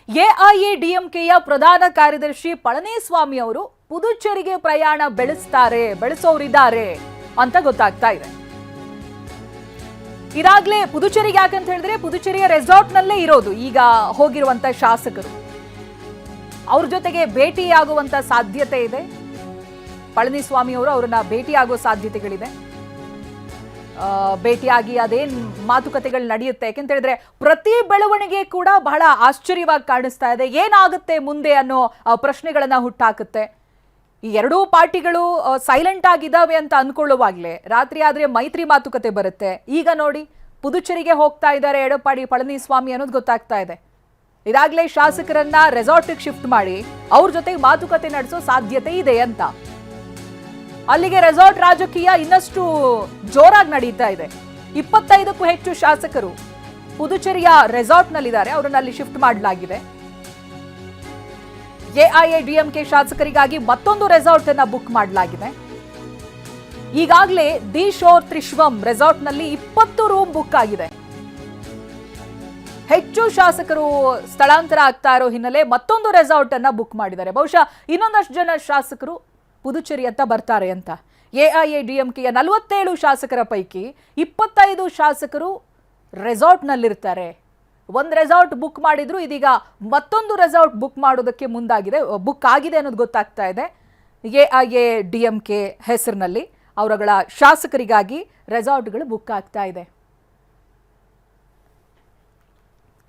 ಎಐಎಡಿಎಂಕೆಯ ಪ್ರಧಾನ ಕಾರ್ಯದರ್ಶಿ ಪಳನಿಸ್ವಾಮಿ ಅವರು ಪುದುಚೇರಿಗೆ ಪ್ರಯಾಣ ಬೆಳೆಸೋರಿದ್ದಾರೆ ಅಂತ ಗೊತ್ತಾಗ್ತಾ ಇದೆ. ಇದಾಗ್ಲೇ ಪುದುಚೇರಿಗೆ ಯಾಕಂತ ಹೇಳಿದ್ರೆ ಪುದುಚೇರಿಯ ರೆಸಾರ್ಟ್ ನಲ್ಲೇ ಇರೋದು ಈಗ ಹೋಗಿರುವಂತ ಶಾಸಕರು. ಅವ್ರ ಜೊತೆಗೆ ಭೇಟಿಯಾಗುವಂತ ಸಾಧ್ಯತೆ ಇದೆ. ಪಳನಿಸ್ವಾಮಿ ಅವರು ಅವರನ್ನ ಭೇಟಿಯಾಗುವ ಸಾಧ್ಯತೆಗಳಿದೆ. ಭೇಟಿಯಾಗಿ ಅದೇನ್ ಮಾತುಕತೆಗಳು ನಡೆಯುತ್ತೆ ಯಾಕೆಂತ ಹೇಳಿದ್ರೆ ಪ್ರತಿ ಬೆಳವಣಿಗೆ ಕೂಡ ಬಹಳ ಆಶ್ಚರ್ಯವಾಗಿ ಕಾಣಿಸ್ತಾ ಇದೆ. ಏನಾಗುತ್ತೆ ಮುಂದೆ ಅನ್ನೋ ಪ್ರಶ್ನೆಗಳನ್ನ ಹುಟ್ಟಾಕುತ್ತೆ. ಈ ಎರಡೂ ಪಾರ್ಟಿಗಳು ಸೈಲೆಂಟ್ ಆಗಿದ್ದಾವೆ ಅಂತ ಅನ್ಕೊಳ್ಳುವಾಗ್ಲೇ ರಾತ್ರಿ ಆದ್ರೆ ಮೈತ್ರಿ ಮಾತುಕತೆ ಬರುತ್ತೆ. ಈಗ ನೋಡಿ ಪುದುಚೇರಿಗೆ ಹೋಗ್ತಾ ಇದ್ದಾರೆ ಎಡಪ್ಪಾಡಿ ಪಳನಿಸ್ವಾಮಿ ಅನ್ನೋದು ಗೊತ್ತಾಗ್ತಾ ಇದೆ. ಇದಾಗ್ಲೇ ಶಾಸಕರನ್ನ ರೆಸಾರ್ಟ್ಗೆ ಶಿಫ್ಟ್ ಮಾಡಿ ಅವ್ರ ಜೊತೆಗೆ ಮಾತುಕತೆ ನಡೆಸೋ ಸಾಧ್ಯತೆ ಇದೆ ಅಂತ. ಅಲ್ಲಿಗೆ ರೆಸಾರ್ಟ್ ರಾಜಕೀಯ ಇನ್ನಷ್ಟು ಜೋರಾಗಿ ನಡೀತಾ ಇದೆ. 25ಕ್ಕೂ ಹೆಚ್ಚು ಶಾಸಕರು ಪುದುಚೇರಿಯ ರೆಸಾರ್ಟ್ ನಲ್ಲಿದ್ದಾರೆ. ಅವರನ್ನ ಅಲ್ಲಿ ಶಿಫ್ಟ್ ಮಾಡಲಾಗಿದೆ. ಎಐಎಡಿಎಂಕೆ ಶಾಸಕರಿಗಾಗಿ ಮತ್ತೊಂದು ರೆಸಾರ್ಟ್ ಅನ್ನ ಬುಕ್ ಮಾಡಲಾಗಿದೆ. ಈಗಾಗಲೇ ದಿ ಶೋರ್ ತ್ರಿಶ್ವಂ ರೆಸಾರ್ಟ್ ನಲ್ಲಿ 20 ರೂಮ್ ಬುಕ್ ಆಗಿದೆ. ಹೆಚ್ಚು ಶಾಸಕರು ಸ್ಥಳಾಂತರ ಆಗ್ತಾ ಇರೋ ಹಿನ್ನೆಲೆ ಮತ್ತೊಂದು ರೆಸಾರ್ಟ್ ಅನ್ನ ಬುಕ್ ಮಾಡಿದ್ದಾರೆ. ಬಹುಶಃ ಇನ್ನೊಂದಷ್ಟು ಜನ ಶಾಸಕರು ಪುದುಚೇರಿ ಅಂತ ಬರ್ತಾರೆ ಅಂತ. ಎಐಎಡಿಎಂಕೆಯ 47 ಶಾಸಕರ ಪೈಕಿ 25 ಶಾಸಕರು ರೆಸಾರ್ಟ್ ನಲ್ಲಿರ್ತಾರೆ. ಒಂದು ರೆಸಾರ್ಟ್ ಬುಕ್ ಮಾಡಿದ್ರು, ಇದೀಗ ಮತ್ತೊಂದು ರೆಸಾರ್ಟ್ ಬುಕ್ ಮಾಡೋದಕ್ಕೆ ಬುಕ್ ಆಗಿದೆ ಅನ್ನೋದು ಗೊತ್ತಾಗ್ತಾ ಇದೆ. ಎಐಎಡಿಎಂಕೆ ಹೆಸರಿನಲ್ಲಿ ಅವರುಗಳ ಶಾಸಕರಿಗಾಗಿ ರೆಸಾರ್ಟ್ಗಳು ಬುಕ್ ಆಗ್ತಾ ಇದೆ.